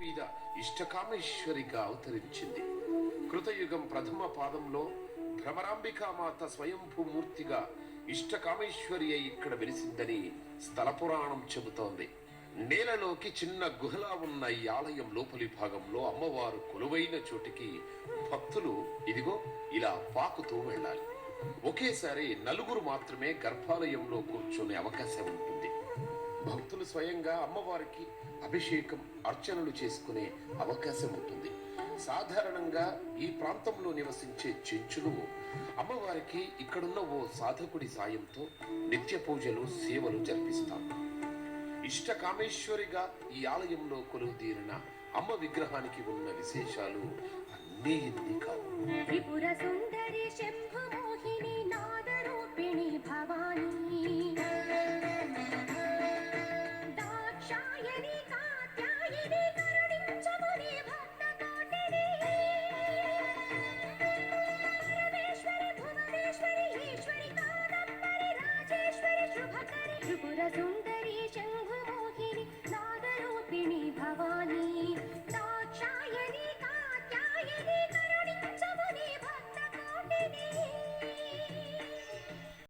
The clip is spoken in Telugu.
మీద ఇష్టకామేశ్వరిగా అవతరించింది. కృతయుగం ప్రథమ పాదంలో భ్రమరాంబికామాత స్వయంభూమూర్తిగా ఇష్టకామేశ్వరి అయి ఇక్కడ వెలిసిందని స్థల పురాణం చెబుతోంది. నేలలోకి చిన్న గుహలా ఉన్న ఈ ఆలయం లోపలి భాగంలో అమ్మవారు కొలువైన చోటికి భక్తులు ఇదిగో ఇలా పాకుతూ వెళ్ళాలి. ఒకేసారి నలుగురు మాత్రమే గర్భాలయంలో కూర్చునే అవకాశం ఉంటుంది. భక్తులు స్వయంగా అమ్మవారికి అభిషేకం అర్చనలు చేసుకునే అవకాశం ఉంటుంది. సాధారణంగా ఈ ప్రాంతంలో నివసించే చెంచులు అమ్మవారికి ఇక్కడున్న ఓ సాధకుడి సాయంతో నిత్య పూజలు సేవలు జరిపిస్తారు. ఇష్టకామేశ్వరిగా ఈ ఆలయంలో కొలువుదీరిన అమ్మ విగ్రహానికి ఉన్న విశేషాలు అన్నీ ఇన్ని కావు. త్రిపుర సుందరి శంభు మోహిని నాదరూపిణి భవానీ దాక్షాయని కాత్యాయని కరుణించముని భక్త కోటిని పరమేశ్వరి భువనేశ్వరి ఈశ్వరి కాదంబరి రాజేశ్వరి శుభకరి త్రిపుర సుందరి శంభు మోహిని నాదరూపిణి భవానీ దాక్షాయని